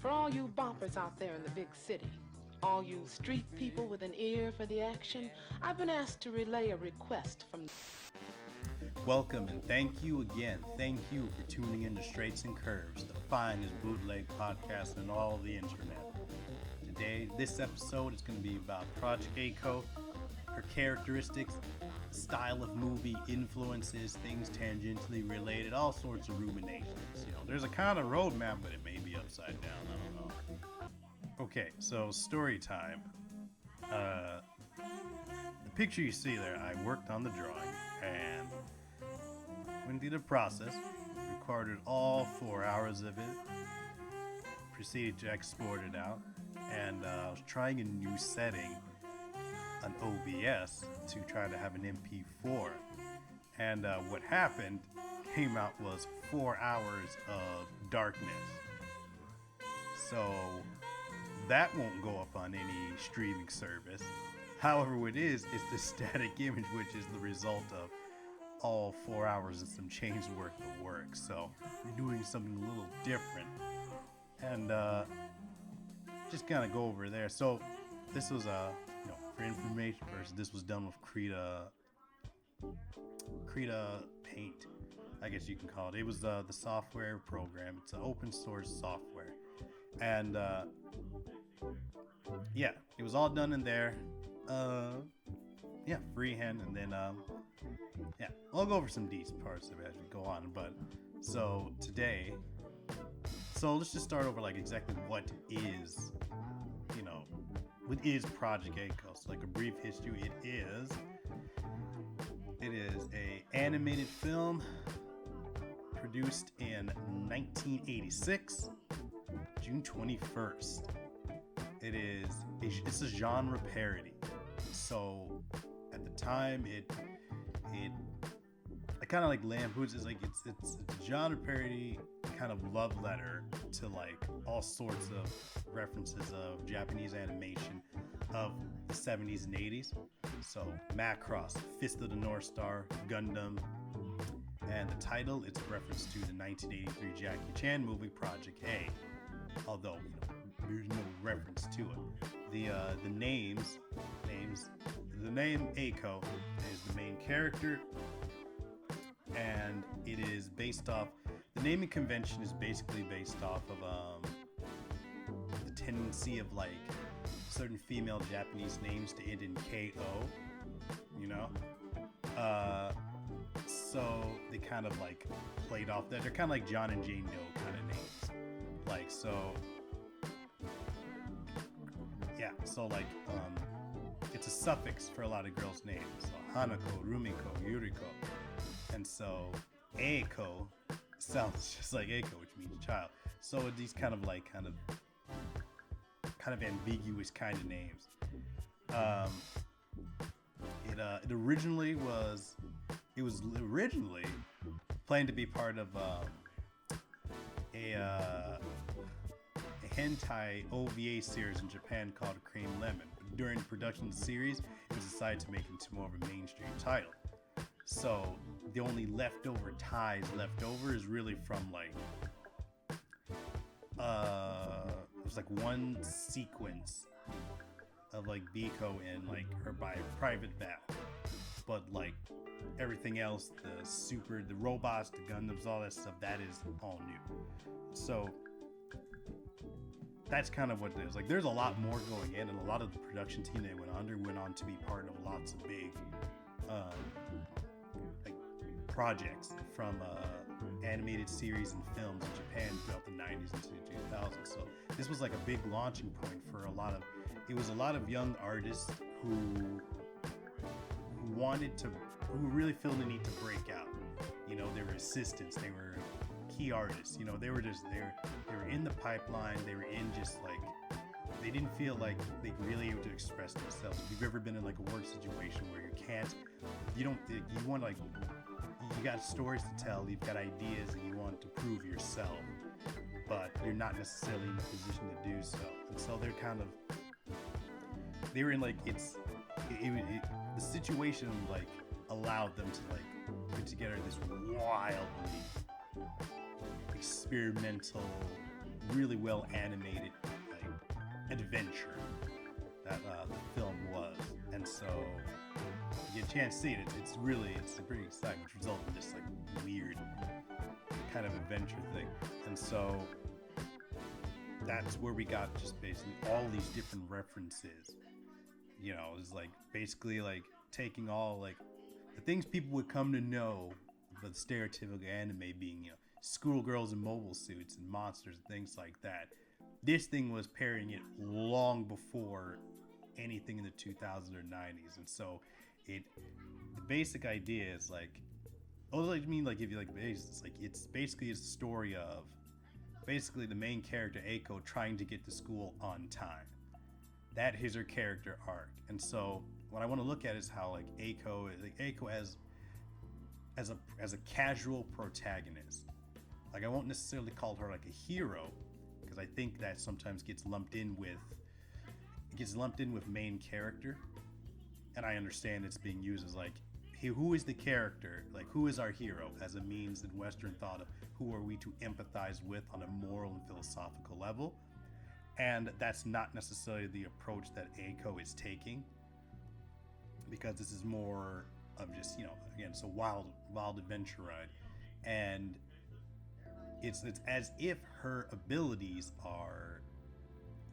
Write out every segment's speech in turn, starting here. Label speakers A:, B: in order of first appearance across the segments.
A: For all you boppers out there in the big city, all you street people with an ear for the action, I've been asked to relay a request from...
B: Welcome and thank you again. Thank you for tuning in to Straights and Curves, the finest bootleg podcast on all the internet. Today, this episode is going to be about Project Echo, her characteristics, style of movie, influences, things tangentially related, all sorts of ruminations. There's a kind of roadmap, but it may be upside down. I don't know. Okay, so story time. The picture you see there, I worked on the drawing and went through the process, recorded all 4 hours of it, proceeded to export it out, and I was trying a new setting on OBS to try to have an MP4. And what happened came out was 4 hours of darkness. So that won't go up on any streaming service. However, what is the static image, which is the result of all 4 hours and some change worth of work. So we're doing something a little different. And just kind of go over there. So this was for information purposes, this was done with Krita Paint, I guess you can call it. It was the software program. It's an open source software. And it was all done in there. Freehand. And then I'll go over some decent parts of it as we go on. But so today, let's just start over exactly what is Project Echo. So a brief history. It is a animated film produced in 1986, June 21st. It's a genre parody. So at the time it I kind of lampoons is it's a genre parody, kind of love letter to all sorts of references of Japanese animation of the 70s and 80s. So Macross, Fist of the North Star, Gundam, and the title, it's a reference to the 1983 Jackie Chan movie Project A, although there's no reference to it. The name Eiko is the main character, and it is based off, the naming convention is basically based off of the tendency of certain female Japanese names to end in KO, so they kind of played off that. They're kind of John and Jane Doe kind of names, it's a suffix for a lot of girls' names. So Hanako, Rumiko, Yuriko, and so Eiko sounds just like Eiko, which means child. So these kind of ambiguous kind of names. It was originally planned to be part of a hentai OVA series in Japan called Cream Lemon. But during the production of the series, it was decided to make it into more of a mainstream title. So the only leftover ties left over is really from it was one sequence of Biko in her private bath, but everything else, the robots, the Gundams, all that stuff, that is all new. So that's kind of what it is. There's a lot more going in, and a lot of the production team they went on to be part of lots of big projects from animated series and films in Japan throughout the 90s into the 2000s. So this was a big launching point for a lot of young artists who really feel the need to break out. They were assistants, they were key artists, they were in the pipeline, they were in they didn't feel like they really able to express themselves. If you've ever been in a work situation where you got stories to tell, you've got ideas, and you want to prove yourself, but you're not necessarily in a position to do so. And so they were in the situation allowed them to put together this wildly experimental really well animated like adventure that the film was. And so you get a chance to see it. It's pretty exciting, which results in this like weird kind of adventure thing. And so that's where we got just basically all these different references. You know, it's like basically like taking all like the things people would come to know the stereotypical anime being, you know, schoolgirls in mobile suits and monsters and things like that. This thing was parrying it long before anything in the 2000s or 90s. And so the basic idea is like, I mean, like if you like, it's basically a story of basically the main character Aiko trying to get to school on time. That is her character arc. And so what I want to look at is how like Aiko as a casual protagonist. Like I won't necessarily call her like a hero, because I think that sometimes gets lumped in with main character. And I understand it's being used as like, who is the character? Like, who is our hero as a means in Western thought of who are we to empathize with on a moral and philosophical level? And that's not necessarily the approach that Aiko is taking, because this is more of just, you know, again, it's a wild adventure ride. And it's as if her abilities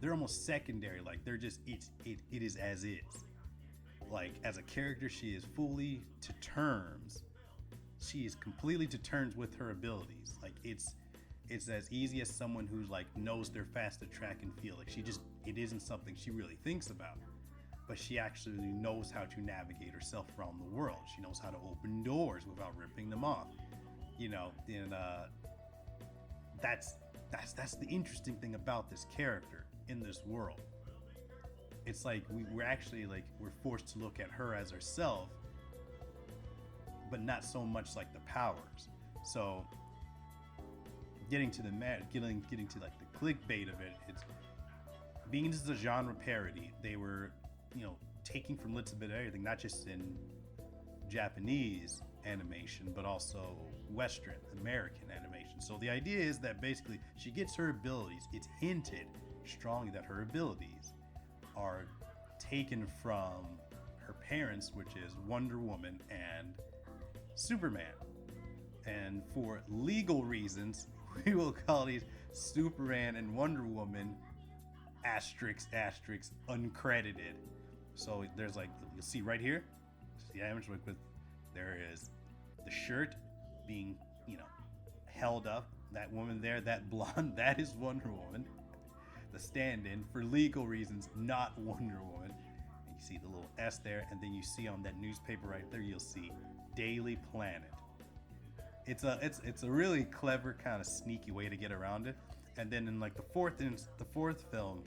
B: they're almost secondary. Like they're just, it is as is. Like as a character, she is fully to terms. She is completely to terms with her abilities. Like it's as easy as someone who's like knows they're fast at track and field. Like it isn't something she really thinks about, but she actually knows how to navigate herself around the world. She knows how to open doors without ripping them off. You know, and that's the interesting thing about this character in this world. It's like we're actually like we're forced to look at her as herself, but not so much like the powers. So getting to getting to like the clickbait of it, it's being this is a genre parody. They were, you know, taking from a little bit of everything, not just in Japanese animation, but also Western American animation. So the idea is that basically she gets her abilities. It's hinted strongly that her abilities are taken from her parents, which is Wonder Woman and Superman. And for legal reasons, we will call these Superman and Wonder Woman asterisk uncredited. So there's like, you'll see right here, the image with there is the shirt being, you know, held up. That woman there, that blonde, that is Wonder Woman. The stand-in for legal reasons, not Wonder Woman. And you see the little S there, and then you see on that newspaper right there, you'll see Daily Planet. It's a really clever kind of sneaky way to get around it. And then in like the fourth film,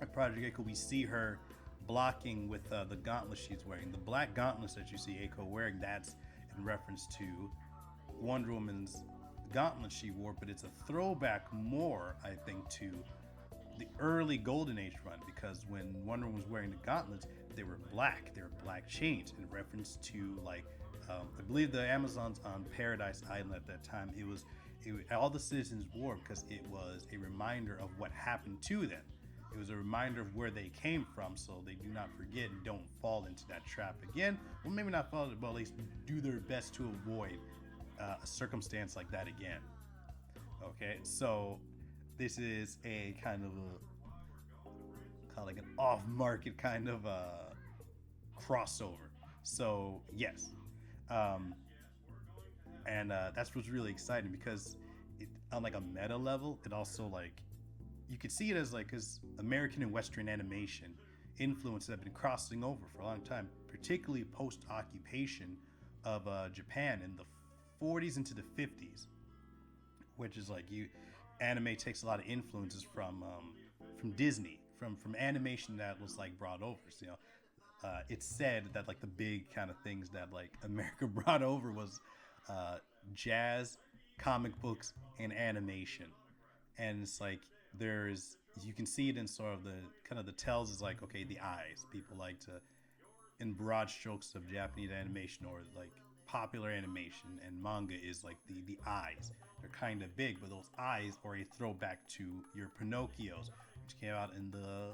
B: at Project Echo, we see her blocking with the gauntlets she's wearing. The black gauntlets that you see Echo wearing, that's in reference to Wonder Woman's gauntlets she wore, but it's a throwback more, I think, to the early Golden Age run, because when Wonder Woman was wearing the gauntlets, they were black chains, in reference to like I believe the Amazons on Paradise Island at that time, all the citizens wore because it was a reminder of what happened to them. It was a reminder of where they came from, so they do not forget and don't fall into that trap again. Well, maybe not fall, but at least do their best to avoid a circumstance like that again. Okay, so this is a kind of like an off-market kind of crossover. So yes, and that's what's really exciting, because on like a meta level, it also like you could see it as like, because American and Western animation influences have been crossing over for a long time, particularly post-occupation of Japan in the 40s into the 50s, which is like anime takes a lot of influences from Disney, from animation that was like brought over. So, you know, it's said that like the big kind of things that like America brought over was jazz, comic books, and animation. And it's like you can see it in sort of the kind of the tells is like, okay, the eyes. People like to, in broad strokes of Japanese animation or like popular animation and manga, is like the eyes. They're kind of big, but those eyes are a throwback to your Pinocchios, which came out in the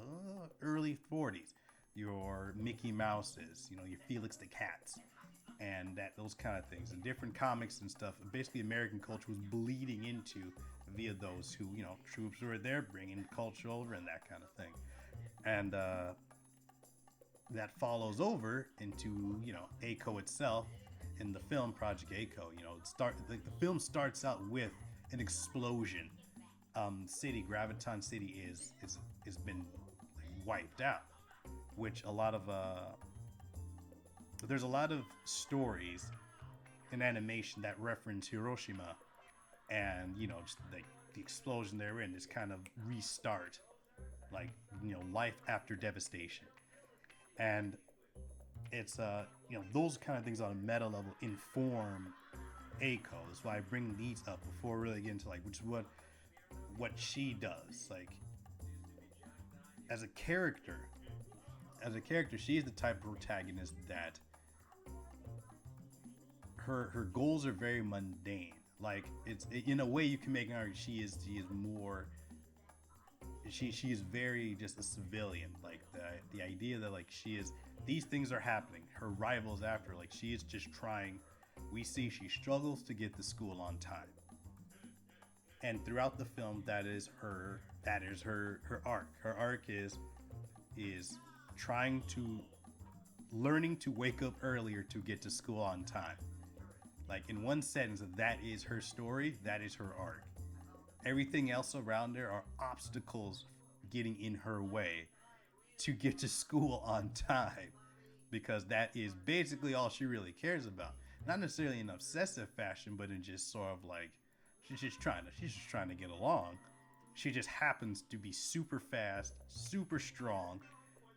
B: early 40s. Your Mickey Mouses, your Felix the Cats, and those kind of things, and different comics and stuff. Basically, American culture was bleeding into via those who, troops were there bringing culture over and that kind of thing. And that follows over into, ACO itself in the film Project ACO. The film starts out with an explosion. Graviton City is been wiped out, which there's a lot of stories in animation that reference Hiroshima, and just like the explosion they're in is kind of restart, like life after devastation. And it's those kind of things on a meta level inform Aiko. That's why I bring these up before really getting into which is what she does. Like as a character, she is the type of protagonist that her goals are very mundane. Like in a way you can make an argument she is very just a civilian. Like the idea that these things are happening. Her rivals after, she is just trying. We see she struggles to get to school on time. And throughout the film, that is her arc. Her arc is learning to wake up earlier to get to school on time. Like in one sentence, that is her story, that is her arc. Everything else around her are obstacles getting in her way to get to school on time, because that is basically all she really cares about. Not necessarily in an obsessive fashion, but in just sort of she's just trying to get along. She just happens to be super fast, super strong,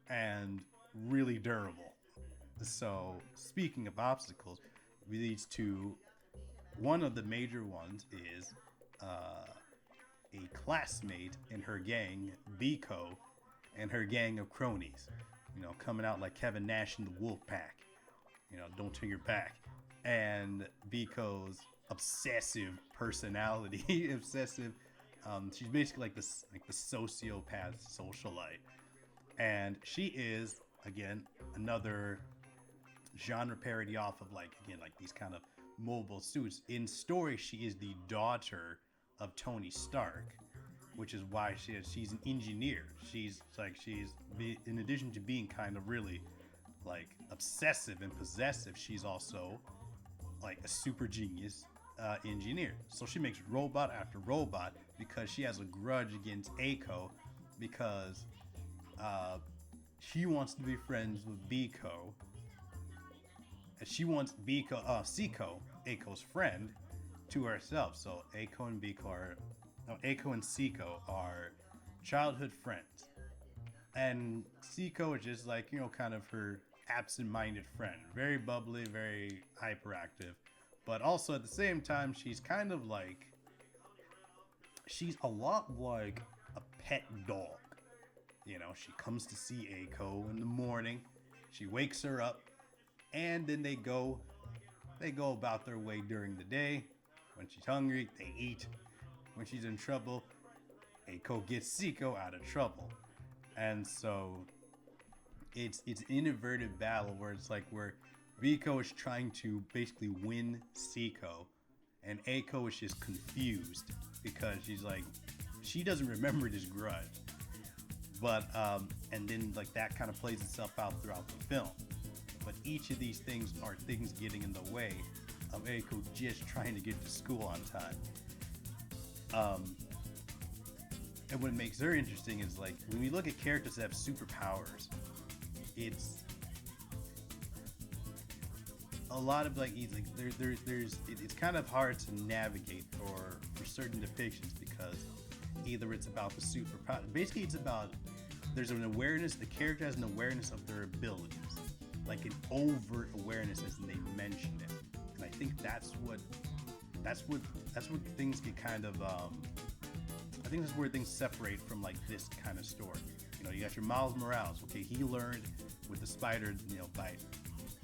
B: and really durable. So speaking of obstacles, leads to one of the major ones is a classmate in her gang, Biko, and her gang of cronies, coming out like Kevin Nash in the Wolf Pack, don't turn your back. And Biko's obsessive personality, she's basically like the sociopath socialite, and she is again another genre parody off of these kind of mobile suits. In story, she is the daughter of Tony Stark, which is why she's an engineer. She's in addition to being kind of really obsessive and possessive, she's also a super genius engineer. So she makes robot after robot because she has a grudge against Aiko, because she wants to be friends with Biko. She wants Siko, Aiko's friend, to herself. So Aiko and Siko are childhood friends. And Siko is just kind of her absent-minded friend. Very bubbly, very hyperactive. But also at the same time, she's kind of she's a lot like a pet dog. She comes to see Aiko in the morning. She wakes her up. And then they go about their way during the day. When she's hungry, they eat. When she's in trouble, Aiko gets Siko out of trouble. And so it's an inverted battle where it's where Riko is trying to basically win Siko, and Aiko is just confused because she doesn't remember this grudge. But and then that kind of plays itself out throughout the film. But each of these things are things getting in the way of Aiko just trying to get to school on time. And what makes her interesting is when we look at characters that have superpowers, it's a lot of it's kind of hard to navigate for certain depictions, because either it's about the superpower. Basically, it's about there's an awareness. The character has an awareness of their abilities. An overt awareness as they mention it, and I think that's what things get kind of. I think that's where things separate from this kind of story. You got your Miles Morales. Okay, he learned with the spider, bite.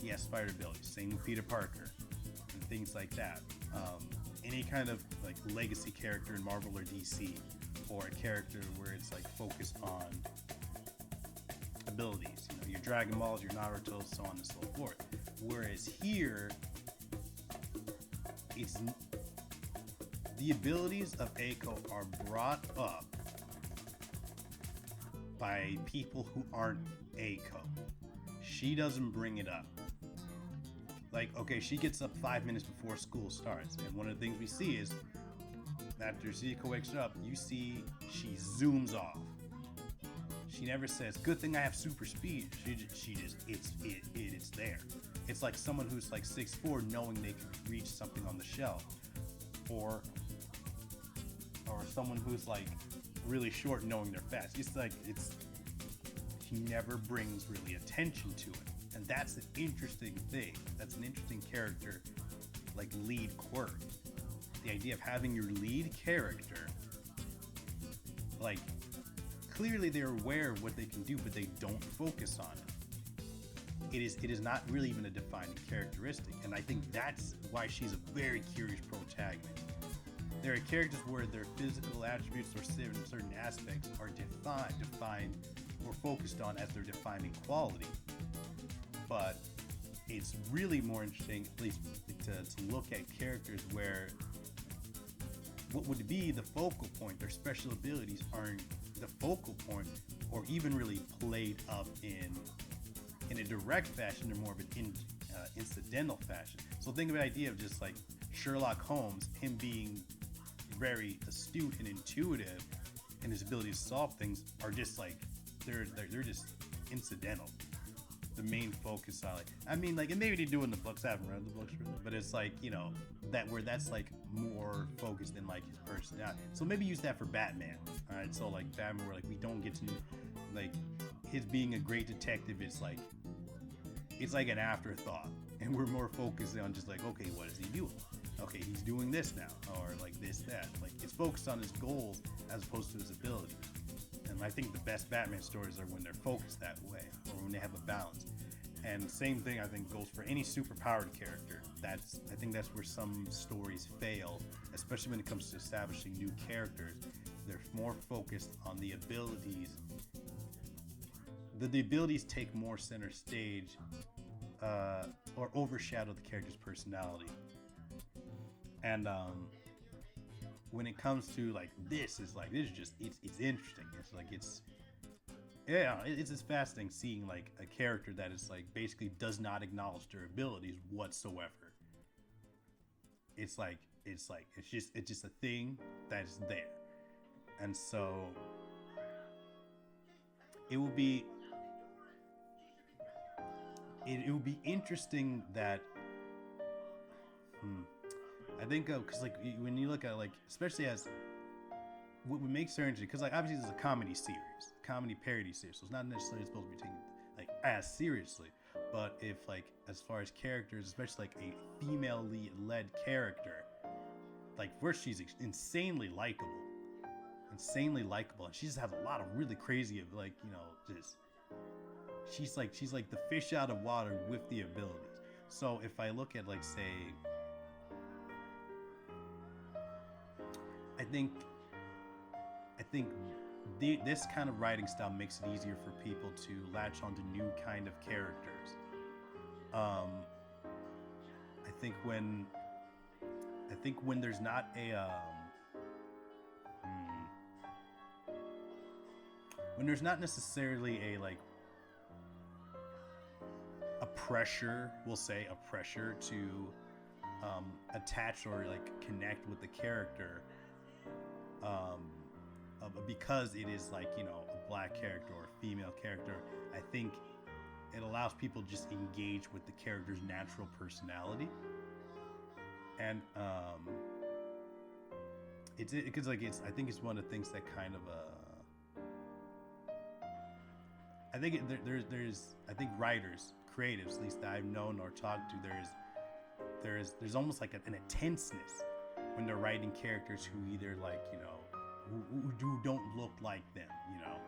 B: He has spider abilities. Same with Peter Parker and things like that. any kind of like legacy character in Marvel or DC, or a character where it's like focused on abilities, you know, your Dragon Balls, your Naruto, so on and so forth. Whereas here, it's the abilities of Eiko are brought up by people who aren't Eiko. She doesn't bring it up. Like, okay, she gets up 5 minutes before school starts, and one of the things we see is after Eiko wakes up, you see she zooms off. She never says, "Good thing I have super speed." She just it's there. It's like someone who's like 6'4" knowing they can reach something on the shelf, or someone who's like really short knowing they're fast. He never brings really attention to it, and that's an interesting thing. That's an interesting character, like lead quirk. The idea of having your lead character, like, clearly they're aware of what they can do, but they don't focus on it. It is not really even a defining characteristic, and I think that's why she's a very curious protagonist. There are characters where their physical attributes or certain aspects are defined or focused on as their defining quality. But it's really more interesting, at least to look at characters where what would be the focal point, their special abilities aren't the focal point or even really played up in a direct fashion. They're more of an incidental fashion. So think of the idea of just like Sherlock Holmes, him being very astute and intuitive, and his ability to solve things are just like they're just incidental. The main focus on it. I mean, like, and maybe they do it in the books. I haven't read the books really, but it's like, you know, that's like more focused than like his personality. So maybe use that for Batman. All right, so like Batman, where like we don't get to like his being a great detective is like it's like an afterthought, and we're more focused on just like, okay, what is he doing? Okay, he's doing this now, or like this, that. Like it's focused on his goals as opposed to his abilities. And I think the best Batman stories are when they're focused that way, or when they have a balance. And same thing I think goes for any superpowered character. I think that's where some stories fail, especially when it comes to establishing new characters. They're more focused on the abilities. The abilities take more center stage, or overshadow the character's personality. And when it comes to like this is just it's interesting. It's just fascinating seeing like a character that is like basically does not acknowledge their abilities whatsoever. It's just a thing that's there. And so it will be interesting that I think because like when you look at like, especially as what would make certain, because like obviously this is a comedy series, comedy parody series, so it's not necessarily supposed to be taken like as seriously. But if like as far as characters, especially like a female led character, like first she's insanely likable, and she just has a lot of really crazy like, you know, just she's like the fish out of water with the abilities. So if I look at like, say, I think this kind of writing style makes it easier for people to latch onto new kind of characters. I think when there's not when there's not necessarily a pressure, we'll say a pressure to attach or like connect with the character, because it is like, you know, a black character or a female character, I think it allows people to just engage with the character's natural personality. And it's because like I think it's one of the things that kind of I think there's I think writers, creatives, at least that I've known or talked to, there's almost like an intenseness when they're writing characters who either like, you know, who don't look like them, you know.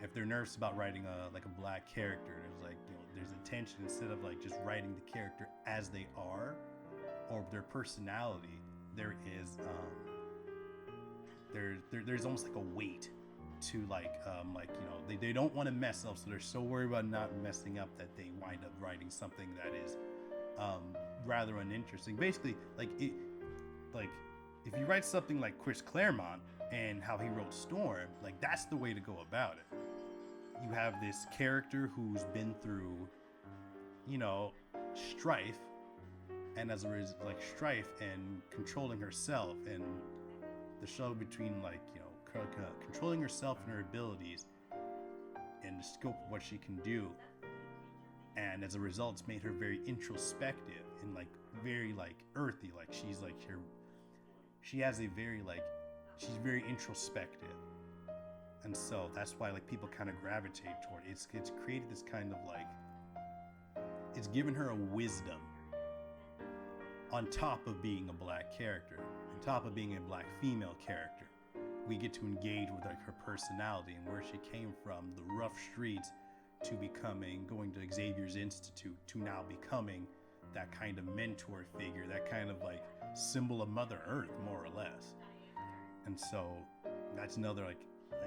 B: If they're nervous about writing a black character, there's like, you know, there's attention instead of like just writing the character as they are or their personality. there is there's almost like a weight to like they don't want to mess up, so they're so worried about not messing up that they wind up writing something that is rather uninteresting. Basically, like if you write something like Chris Claremont and how he wrote Storm, like that's the way to go about it. You have this character who's been through, strife, and as a result, like strife and controlling herself, and the struggle between controlling herself and her abilities and the scope of what she can do. And as a result, it's made her very introspective and like very like earthy. Like she's very introspective. And so that's why like people kind of gravitate toward it. It's created this kind of like, it's given her a wisdom on top of being a black character, on top of being a black female character. We get to engage with like her personality and where she came from, the rough streets, to going to Xavier's Institute, to now becoming that kind of mentor figure, that kind of like symbol of Mother Earth, more or less. And so that's another like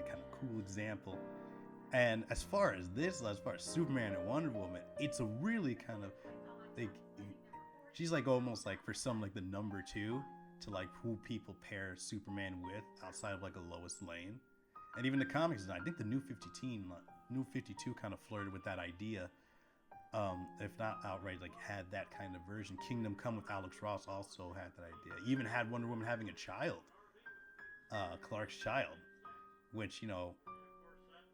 B: kind of cool example. And as far as Superman and Wonder Woman, it's a really kind of like, she's like almost like for some like the number 2 to like who people pair Superman with outside of like a Lois Lane. And even the comics, I think the New 52 kind of flirted with that idea, if not outright like had that kind of version. Kingdom Come with Alex Ross also had that idea. Even had Wonder Woman having a child, Clark's child, which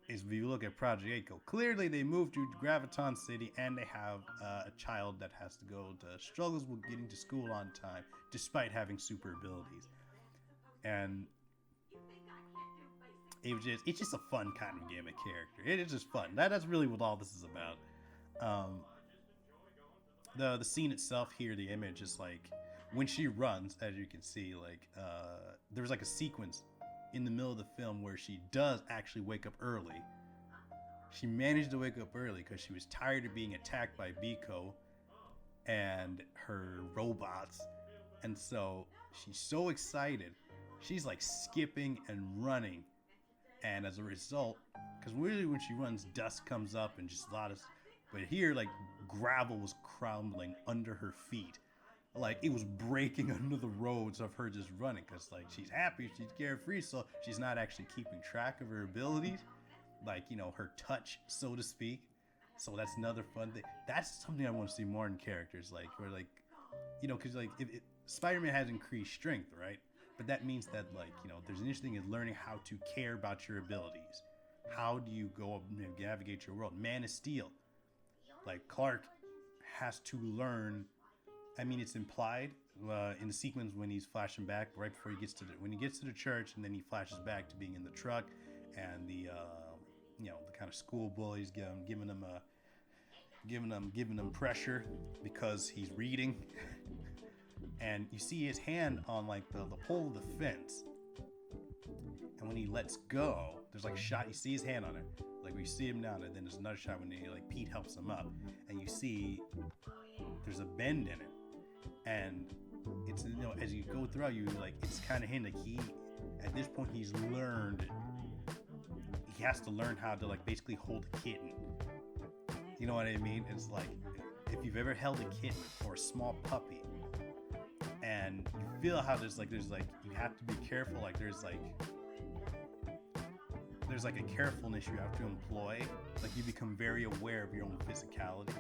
B: is, if you look at Project Echo, clearly they moved to Graviton City and they have a child that has to go to struggles with getting to school on time despite having super abilities. And it's just a fun kind of gimmick character. It is just fun. That's really what all this is about. The scene itself here, the image is like when she runs, as you can see, like there's like a sequence in the middle of the film where she does actually wake up early. She managed to wake up early because she was tired of being attacked by Biko and her robots. And so she's so excited. She's like skipping and running. And as a result, because really when she runs, dust comes up and just a lot of, but here like gravel was crumbling under her feet. Like it was breaking under the roads of her just running, because like she's happy, she's carefree, so she's not actually keeping track of her abilities, like her touch, so to speak. So that's another fun thing. That's something I want to see more in characters, like where like because like if Spider-Man has increased strength, right? But that means that like there's an interesting in learning how to care about your abilities. How do you go navigate your world? Man of Steel, like Clark has to learn. I mean, it's implied in the sequence when he's flashing back right before he gets to the church, and then he flashes back to being in the truck, and the kind of school bullies giving him pressure because he's reading, and you see his hand on like the pole of the fence, and when he lets go, there's like a shot. You see his hand on it, like we see him down, and then there's another shot when Pete helps him up, and you see there's a bend in it. And it's as you go throughout, you like it's kind of him like he at this point he has to learn how to like basically hold a kitten. You know what I mean? It's like if you've ever held a kitten or a small puppy, and you feel how there's like you have to be careful. Like there's like a carefulness you have to employ. Like you become very aware of your own physicality,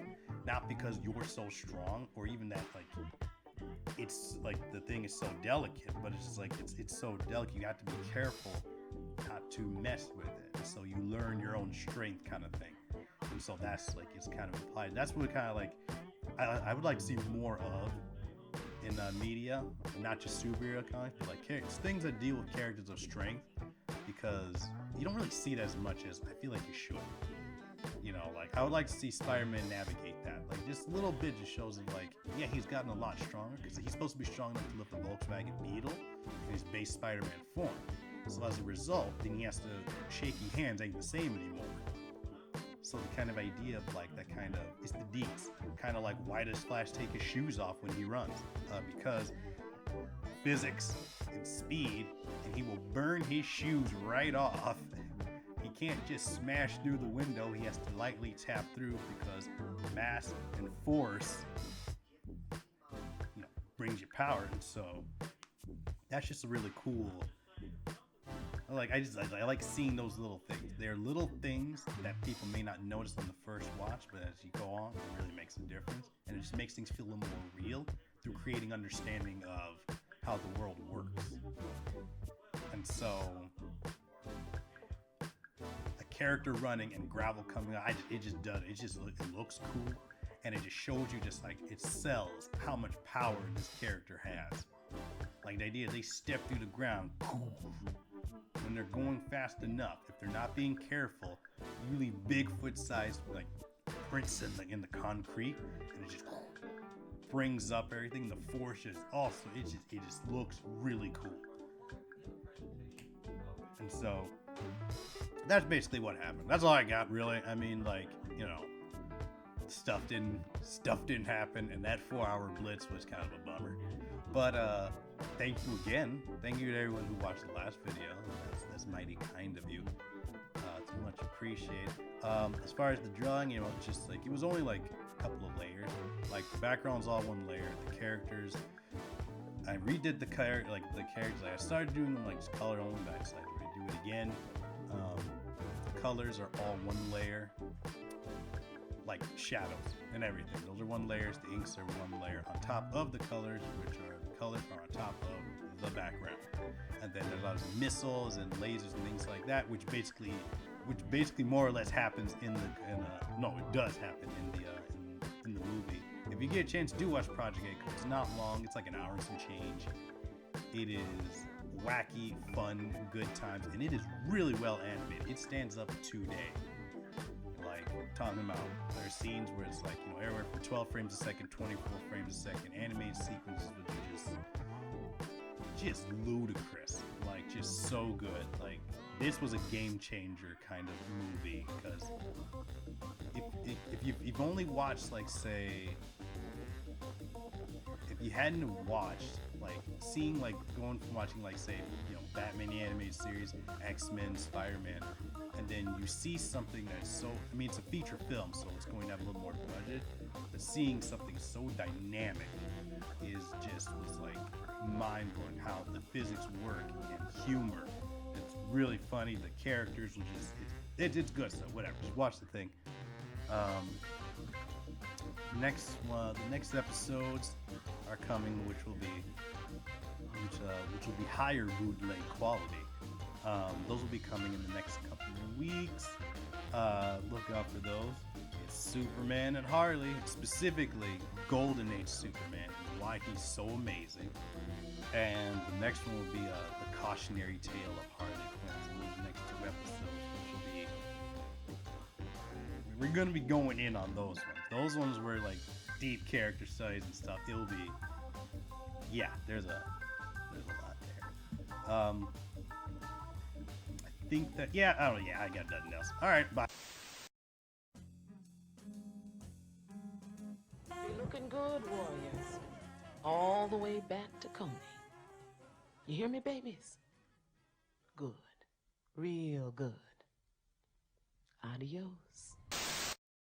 B: not because you're so strong or even that like it's like the thing is so delicate, but it's just like it's so delicate. You have to be careful not to mess with it. So you learn your own strength, kind of thing. And so that's like it's kind of implied. That's what kind of like I would like to see more of in media, not just superhero comics, but like things that deal with characters of strength, because you don't really see it as much as I feel like you should. Like I would like to see Spider-Man navigate that. Like just a little bit just shows him like, yeah, he's gotten a lot stronger because he's supposed to be strong enough to lift the Volkswagen Beetle in his base Spider-Man form. So as a result, then he has to shaky hands ain't the same anymore. So the kind of idea of like that kind of it's the deets. Kind of like why does Flash take his shoes off when he runs? Because physics and speed, and he will burn his shoes right off. He can't just smash through the window. He has to lightly tap through because mass and force, brings you power. And so that's just a really cool. I like seeing those little things. They're little things that people may not notice on the first watch, but as you go on, it really makes a difference, and it just makes things feel a little more real through creating understanding of how the world works. And so a character running and gravel coming out, it looks cool, and it just shows you, just like it sells how much power this character has. Like the idea they step through the ground when they're going fast enough. If they're not being careful, you leave Bigfoot-sized like prints in the concrete, and it just brings up everything. The force is also it just looks really cool. And so that's basically what happened. That's all I got, really. I mean, stuff didn't happen, and that 4-hour blitz was kind of a bummer. But thank you again. Thank you to everyone who watched the last video. That's mighty kind of you. It's much appreciated. As far as the drawing, it's just like it was only like a couple of layers. Like the background's all one layer. The characters, I redid the characters. Like I started doing them like just color only, but I decided to redo it again. The colors are all one layer, like shadows and everything. Those are one layers. The inks are one layer on top of the colors, which are the colors are on top of the background. And then there's a lot of missiles and lasers and things like that, which basically more or less happens it does happen in the movie. If you get a chance, do watch Project A. It's not long. It's like an hour and some change. It is wacky, fun, good times, and it is really well animated. It stands up today. Like talking about, there are scenes where it's like everywhere from 12 frames a second, 24 frames a second. Animated sequences which are just ludicrous, like just so good. Like this was a game changer kind of movie, because if you've only watched, like, say, if you hadn't watched, like, seeing, like, going from watching, like, say, Batman the animated series, X-Men, Spider-Man, and then you see something that's it's a feature film, so it's going to have a little more budget, but seeing something so dynamic was like mind-blowing, how the physics work and humor. It's really funny. The characters will it's good stuff. Whatever, just watch the thing. The next episodes are coming, which will be higher bootleg quality. Those will be coming in the next couple of weeks. Look out for those. It's Superman and Harley, specifically Golden Age Superman, and why he's so amazing. And the next one will be the cautionary tale of Harley Quinn. So those next 2 episodes, which will be, we're gonna be going in on those ones. Those ones were like deep character studies and stuff. It'll be, there's a lot there. I think that I got nothing else. All right, bye.
A: You're looking good, warriors. All the way back to Coney. You hear me, babies? Good. Real good. Adios.